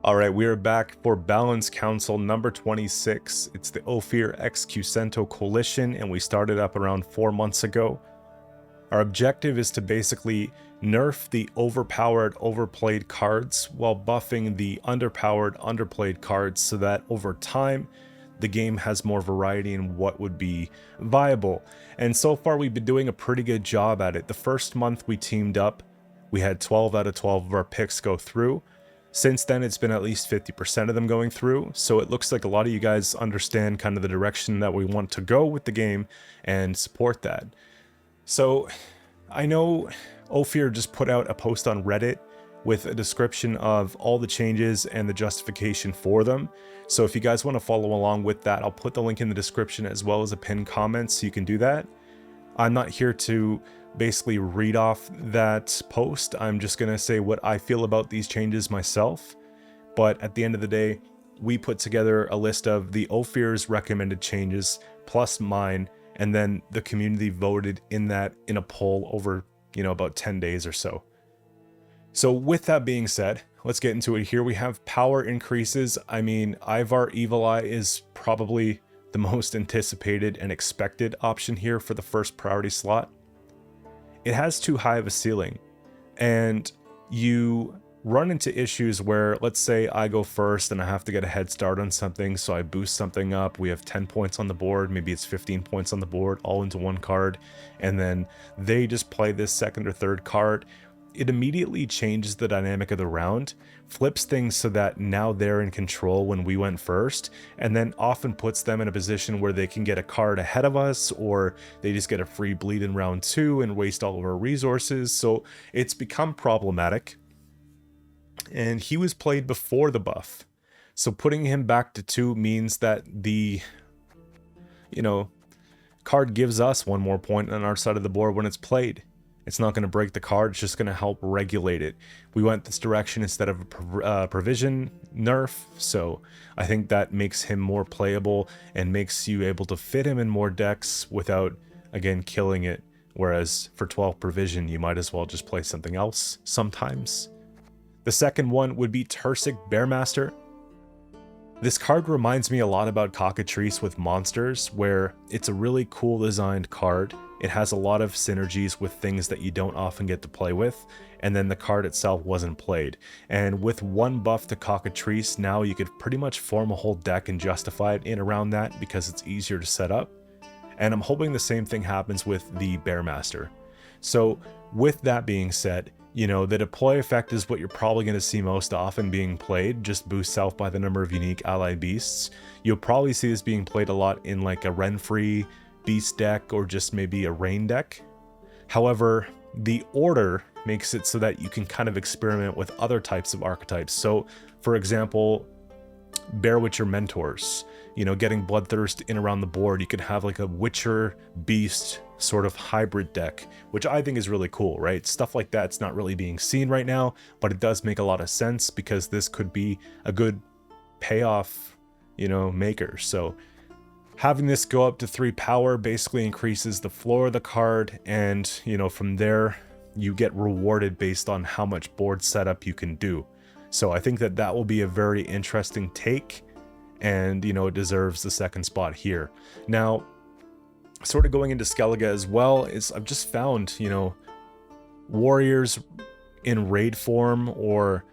All right, we are back for Balance Council number 26. It's the Ofir x Qcento coalition, and we started up around 4 months ago. Our objective is to basically nerf the overpowered, overplayed cards while buffing the underpowered, underplayed cards so that over time, the game has more variety in what would be viable. And so far, we've been doing a pretty good job at it. The first month we teamed up, we had 12 out of 12 of our picks go through. Since then, it's been at least 50% of them going through, so it looks like a lot of you guys understand kind of the direction that we want to go with the game and support that. So I know Ofir just put out a post on Reddit with a description of all the changes and the justification for them. So if you guys want to follow along with that, I'll put the link in the description as well as a pinned comment so you can do that. I'm not here to basically read off that post. I'm just going to say what I feel about these changes myself. But at the end of the day, we put together a list of the Ofir's recommended changes plus mine, and then the community voted in a poll over, about 10 days or so. So with that being said, let's get into it here. We have power increases. I mean, Ivar Evil Eye is probably the most anticipated and expected option here for the first priority slot. It has too high of a ceiling, and you run into issues where, let's say I go first and I have to get a head start on something, so I boost something up, we have 10 points on the board, maybe it's 15 points on the board, all into one card, and then they just play this second or third card. It immediately changes the dynamic of the round, flips things so that now they're in control when we went first, and then often puts them in a position where they can get a card ahead of us, or they just get a free bleed in round 2 and waste all of our resources. So it's become problematic. And he was played before the buff. So putting him back to 2 means that the, card gives us 1 more point on our side of the board when it's played. It's not going to break the card, it's just going to help regulate it. We went this direction instead of a provision nerf, so I think that makes him more playable and makes you able to fit him in more decks without, again, killing it. Whereas for 12 provision, you might as well just play something else sometimes. The second one would be Tursic Bearmaster. This card reminds me a lot about Cockatrice with monsters, where it's a really cool designed card. It has a lot of synergies with things that you don't often get to play with, and then the card itself wasn't played. And with 1 buff to Cockatrice, now you could pretty much form a whole deck and justify it in around that because it's easier to set up. And I'm hoping the same thing happens with the Bearmaster. So with that being said, the deploy effect is what you're probably going to see most often being played, just boosts out by the number of unique allied beasts. You'll probably see this being played a lot in like a Renfree beast deck or just maybe a rain deck. However, the order makes it so that you can kind of experiment with other types of archetypes. So for example, Bear Witcher Mentors, getting Bloodthirst in around the board, you could have like a Witcher beast sort of hybrid deck, which I think is really cool, right? Stuff like that's not really being seen right now, but it does make a lot of sense because this could be a good payoff, maker. So having this go up to 3 power basically increases the floor of the card, and from there you get rewarded based on how much board setup you can do. So I think that will be a very interesting take, and it deserves the second spot here. Now, sort of going into Skellige as well, is I've just found, warriors in raid form or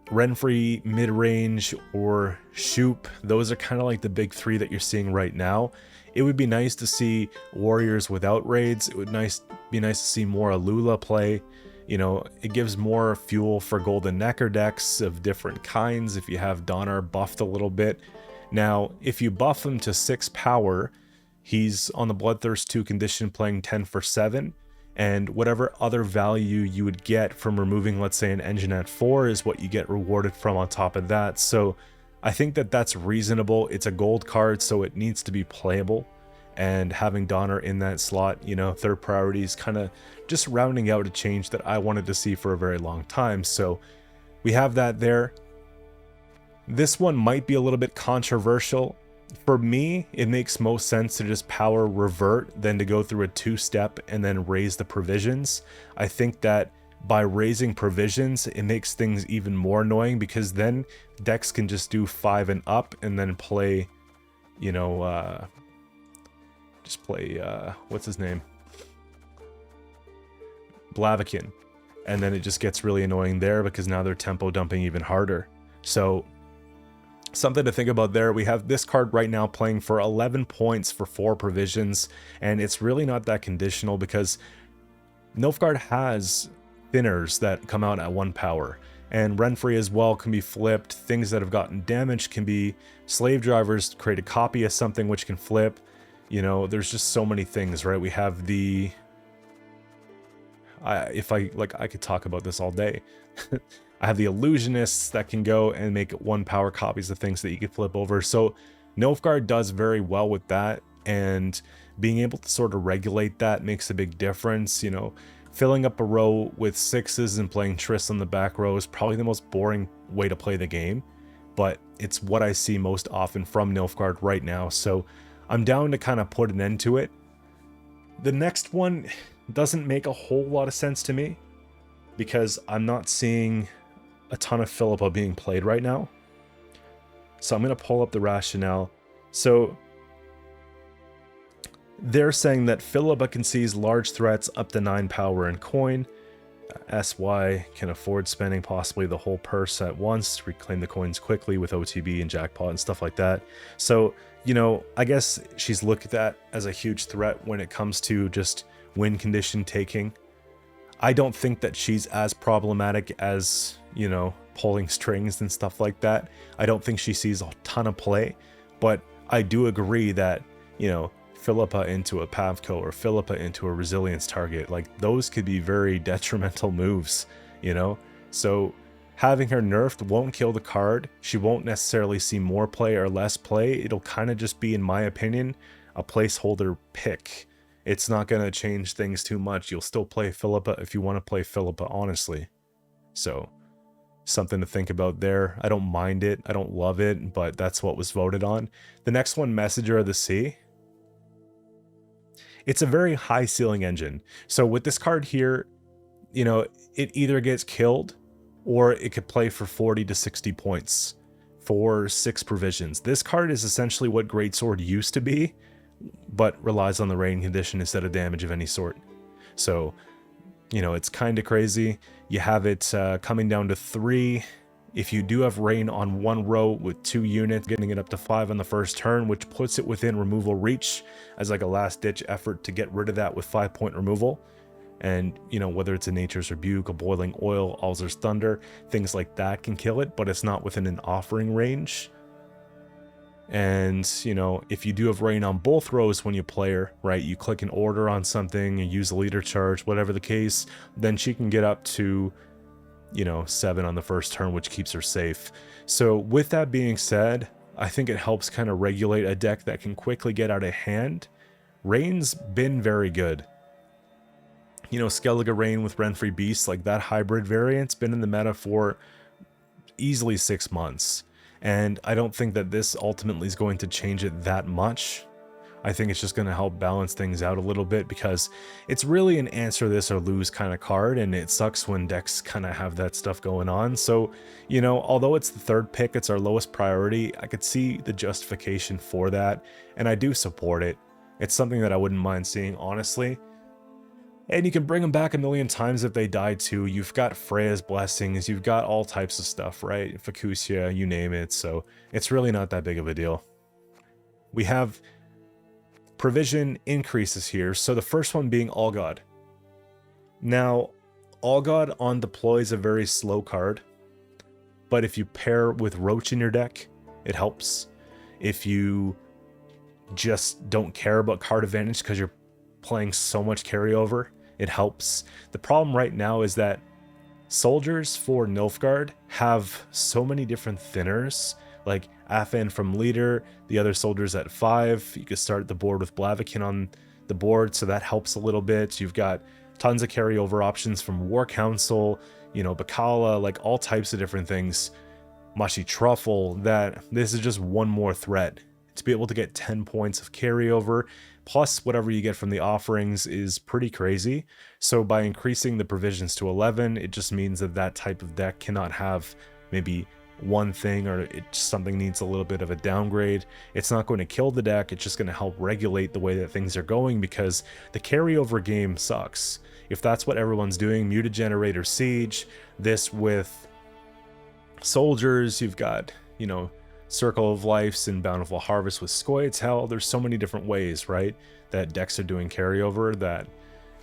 Renfree mid-range or Shoop, those are kind of like the big 3 that you're seeing right now. It would be nice to see warriors without raids. It would be nice to see more Alula play. It gives more fuel for golden necker decks of different kinds if you have Donner buffed a little bit. Now, if you buff him to 6 power, he's on the Bloodthirst 2 condition playing 10 for 7, and whatever other value you would get from removing, let's say, an engine at 4 is what you get rewarded from on top of that. So I think that's reasonable. It's a gold card, so it needs to be playable, and having Donner in that slot, third priority is kind of just rounding out a change that I wanted to see for a very long time. So we have that there. This one might be a little bit controversial. For me, it makes most sense to just power revert than to go through a 2-step and then raise the provisions. I think that by raising provisions, it makes things even more annoying, because then decks can just do 5 and up and then play, you know, just play, what's his name? Blaviken. And then it just gets really annoying there, because now they're tempo dumping even harder. So something to think about there. We have this card right now playing for 11 points for 4 provisions, and it's really not that conditional, because Nilfgaard has thinners that come out at 1 power, and Renfrey as well can be flipped. Things that have gotten damaged can be slave drivers, create a copy of something which can flip. You know, there's just so many things, right? We have the... I could talk about this all day. I have the illusionists that can go and make 1 power copies of things that you could flip over. So Nilfgaard does very well with that, and being able to sort of regulate that makes a big difference. You know, filling up a row with 6s and playing Triss on the back row is probably the most boring way to play the game, but it's what I see most often from Nilfgaard right now. So I'm down to kind of put an end to it. The next one doesn't make a whole lot of sense to me, because I'm not seeing a ton of Philippa being played right now. So I'm going to pull up the rationale. So they're saying that Philippa can seize large threats up to 9 power and coin. SY can afford spending possibly the whole purse at once, reclaim the coins quickly with OTB and jackpot and stuff like that. So, you know, I guess she's looked at that as a huge threat when it comes to just win condition taking. I don't think that she's as problematic as, you know, pulling strings and stuff like that. I don't think she sees a ton of play, but I do agree that, you know, Philippa into a Pavko or Philippa into a resilience target, like those could be very detrimental moves, you know? So having her nerfed won't kill the card. She won't necessarily see more play or less play. It'll kind of just be, in my opinion, a placeholder pick. It's not going to change things too much. You'll still play Philippa if you want to play Philippa, honestly. So something to think about there. I don't mind it. I don't love it, but that's what was voted on. The next one, Messenger of the Sea. It's a very high ceiling engine. So with this card here, you know, it either gets killed or it could play for 40 to 60 points for 6 provisions. This card is essentially what Greatsword used to be, but relies on the rain condition instead of damage of any sort. So, you know, it's kind of crazy. You have it coming down to 3. If you do have rain on 1 row with 2 units, getting it up to 5 on the first turn, which puts it within removal reach as like a last ditch effort to get rid of that with 5-point removal. And, you know, whether it's a Nature's Rebuke, a Boiling Oil, Alzur's Thunder, things like that can kill it, but it's not within an offering range. And, you know, if you do have rain on both rows when you play her, right, you click an order on something, you use a leader charge, whatever the case, then she can get up to, you know, 7 on the first turn, which keeps her safe. So with that being said, I think it helps kind of regulate a deck that can quickly get out of hand. Rain's been very good. You know, Skellige Rain with Renfrey Beast, like that hybrid variant's been in the meta for easily 6 months. And I don't think that this ultimately is going to change it that much. I think it's just going to help balance things out a little bit, because it's really an answer this or lose kind of card, and it sucks when decks kind of have that stuff going on. So, you know, although it's the 3rd pick, it's our lowest priority, I could see the justification for that, and I do support it. It's something that I wouldn't mind seeing, honestly. And you can bring them back a million times if they die too. You've got Freya's Blessings, you've got all types of stuff, right? Facusia, you name it, so it's really not that big of a deal. We have provision increases here, so the first one being All God. Now, All God on deploy is a very slow card, but if you pair with Roach in your deck, it helps. If you just don't care about card advantage because you're playing so much carryover, it helps. The problem right now is that soldiers for Nilfgaard have so many different thinners, like Afan from leader, the other soldiers at 5. You could start the board with Blaviken on the board, so that helps a little bit. You've got tons of carryover options from War Council, you know, Bacala, like all types of different things. Mushy Truffle, that this is just one more threat. to be able to get 10 points of carryover, plus whatever you get from the offerings is pretty crazy. So by increasing the provisions to 11, it just means that that type of deck cannot have maybe one thing, or something needs a little bit of a downgrade. It's not going to kill the deck, it's just going to help regulate the way that things are going, because the carryover game sucks. If that's what everyone's doing, Muted Generator Siege, this with soldiers, you've got, you know, Circle of Lives and Bountiful Harvest with Qcento. There's so many different ways, right, that decks are doing carryover, that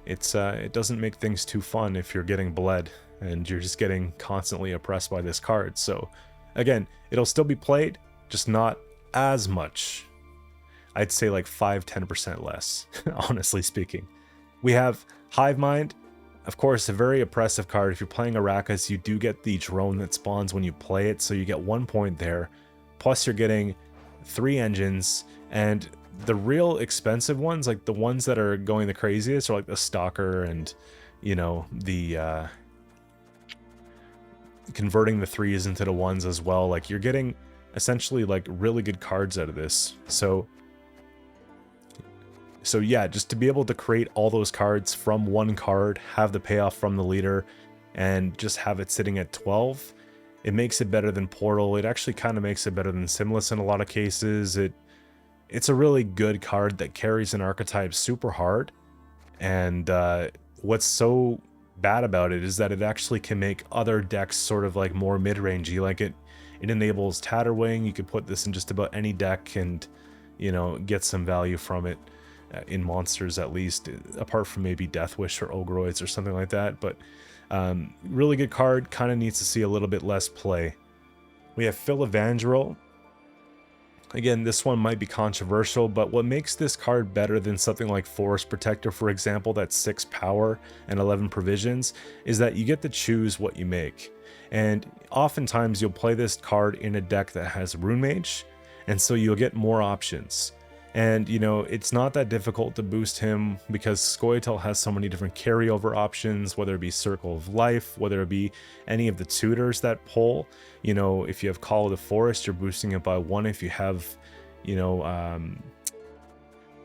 it doesn't make things too fun if you're getting bled and you're just getting constantly oppressed by this card. So again, it'll still be played, just not as much. I'd say like 5-10% less, honestly speaking. We have Hive Mind, of course, a very oppressive card. If you're playing Arrakis, you do get the drone that spawns when you play it, so you get 1 point there. Plus you're getting 3 engines, and the real expensive ones, like the ones that are going the craziest, are like the Stalker and, you know, the converting the 3s into the 1s as well. Like, you're getting essentially like really good cards out of this. So yeah, just to be able to create all those cards from one card, have the payoff from the leader, and just have it sitting at 12, it makes it better than Portal. It actually kind of makes it better than Simless in a lot of cases. It's a really good card that carries an archetype super hard, and what's so bad about it is that it actually can make other decks sort of like more mid-rangey. Like it enables Tatterwing. You could put this in just about any deck and, you know, get some value from it in monsters, at least, apart from maybe Deathwish or Ogroids or something like that. But really good card, kind of needs to see a little bit less play. We have Philevangel. Again, this one might be controversial, but what makes this card better than something like Forest Protector, for example, that's 6 power and 11 provisions, is that you get to choose what you make. And oftentimes you'll play this card in a deck that has Rune Mage, and so you'll get more options. And, you know, it's not that difficult to boost him because Qcento has so many different carryover options, whether it be Circle of Life, whether it be any of the tutors that pull. You know, if you have Call of the Forest, you're boosting it by 1. If you have, you know,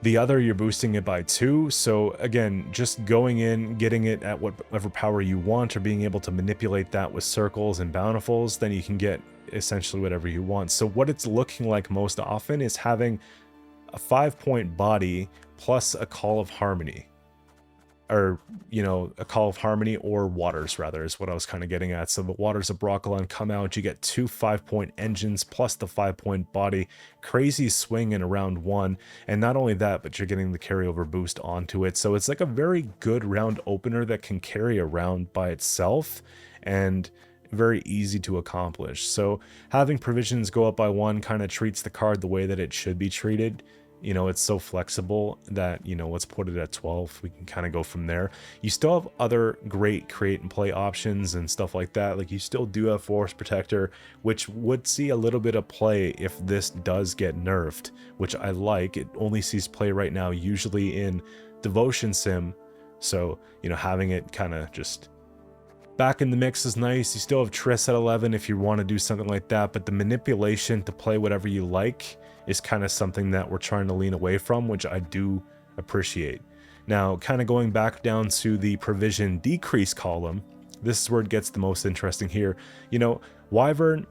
the other, you're boosting it by 2. So again, just going in, getting it at whatever power you want, or being able to manipulate that with circles and bountifuls, then you can get essentially whatever you want. So what it's looking like most often is having a 5-point body plus a Call of Harmony, or, you know, a Call of Harmony or Waters, rather, is what I was kind of getting at. So the Waters of Brokilon come out, you get 2 5-point engines plus the 5-point body, crazy swing in round 1, and not only that, but you're getting the carryover boost onto it. So it's like a very good round opener that can carry a round by itself, and very easy to accomplish. So having provisions go up by 1 kind of treats the card the way that it should be treated. You know, it's so flexible that, you know, let's put it at 12. We can kind of go from there. You still have other great create and play options and stuff like that. Like, you still do have Forest Protector, which would see a little bit of play if this does get nerfed, which I like. It only sees play right now usually in Devotion Sim. So, you know, having it kind of just back in the mix is nice. You still have Triss at 11 if you want to do something like that, but the manipulation to play whatever you like is kind of something that we're trying to lean away from, which I do appreciate. Now, kind of going back down to the provision decrease column, this is where it gets the most interesting here. You know, Wyvern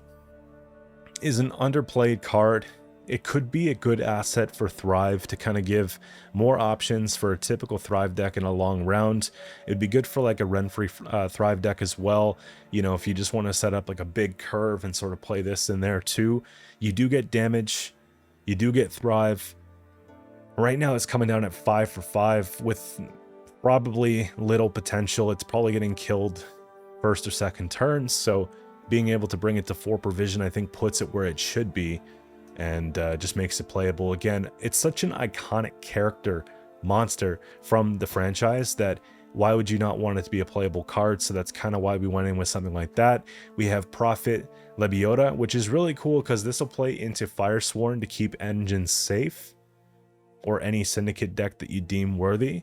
is an underplayed card. It could be a good asset for Thrive to kind of give more options for a typical Thrive deck in a long round. It'd be good for like a Renfrey Thrive deck as well. You know, if you just want to set up like a big curve and sort of play this in there too. You do get damage. You do get Thrive. Right now it's coming down at 5 for 5 with probably little potential. It's probably getting killed first or second turn. So being able to bring it to 4 provision, I think, puts it where it should be, and just makes it playable. Again, it's such an iconic character monster from the franchise that why would you not want it to be a playable card? So that's kind of why we went in with something like that. We have Prophet Lebiota, which is really cool because this will play into Firesworn to keep engines safe, or any Syndicate deck that you deem worthy.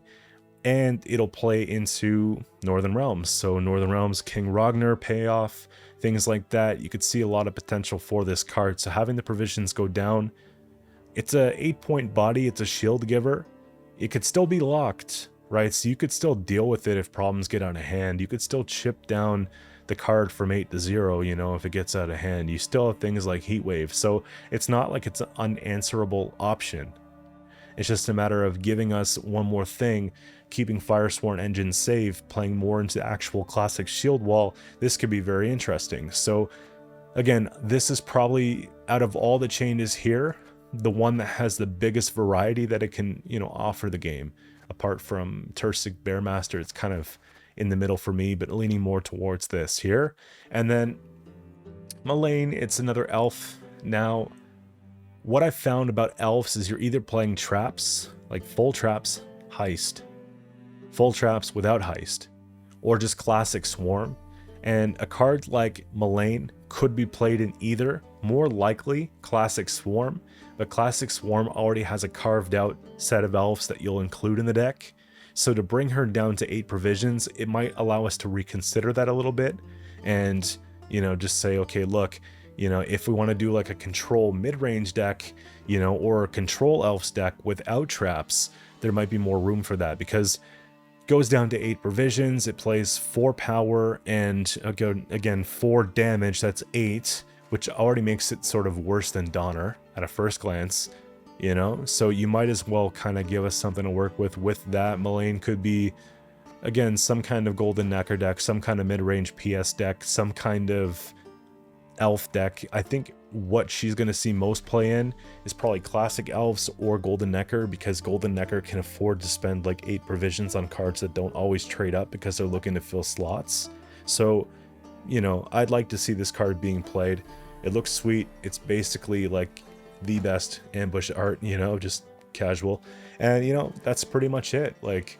And it'll play into Northern Realms. So Northern Realms, King Ragnar payoff, things like that. You could see a lot of potential for this card. So having the provisions go down It's a 8-point body, it's a shield giver. It could still be locked, right? So you could still deal with it if problems get out of hand. You could still chip down the card from 8 to 0, you know, if it gets out of hand. You still have things like Heat Wave. So it's not like it's an unanswerable option. It's just a matter of giving us one more thing, keeping Firesworn engines safe, playing more into actual classic shield wall. This could be very interesting. So again, this is probably, out of all the changes here, the one that has the biggest variety that it can, you know, offer the game. Apart from Tursik Bearmaster, it's kind of in the middle for me, but leaning more towards this here. And then Mullane, it's another elf. Now, what I've found about elves is you're either playing traps, like full traps, heist, full traps without heist, or just classic swarm. And a card like Mullane could be played in either, more likely classic swarm, but classic swarm already has a carved out set of elves that you'll include in the deck. So to bring her down to 8 provisions, it might allow us to reconsider that a little bit and, you know, just say, okay, look, you know, if we want to do like a control mid-range deck, you know, or a control elves deck without traps, there might be more room for that, because it goes down to 8 provisions, it plays 4 power and again 4 damage, that's 8, which already makes it sort of worse than Donner at a first glance, you know? So you might as well kind of give us something to work with that. Mullane could be, again, some kind of Golden Necker deck, some kind of mid-range PS deck, some kind of elf deck. I think what she's going to see most play in is probably classic elves or Golden Necker, because Golden Necker can afford to spend like 8 provisions on cards that don't always trade up because they're looking to fill slots. So, you know, I'd like to see this card being played. It looks sweet. It's basically like the best ambush art, you know, just casual. And, you know, that's pretty much it. Like,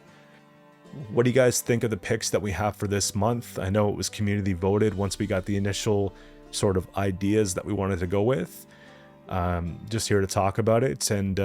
what do you guys think of the picks that we have for this month? I know it was community voted once we got the initial sort of ideas that we wanted to go with. Just here to talk about it, and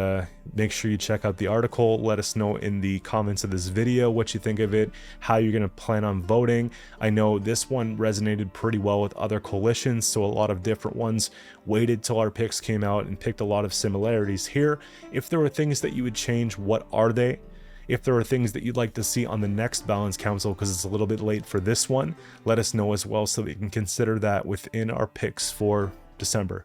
make sure you check out the article. Let us know in the comments of this video what you think of it, how you're going to plan on voting. I know this one resonated pretty well with other coalitions, so a lot of different ones waited till our picks came out and picked a lot of similarities here. If there were things that you would change, what are they? If there are things that you'd like to see on the next Balance Council, because it's a little bit late for this one, let us know as well so that we can consider that within our picks for December.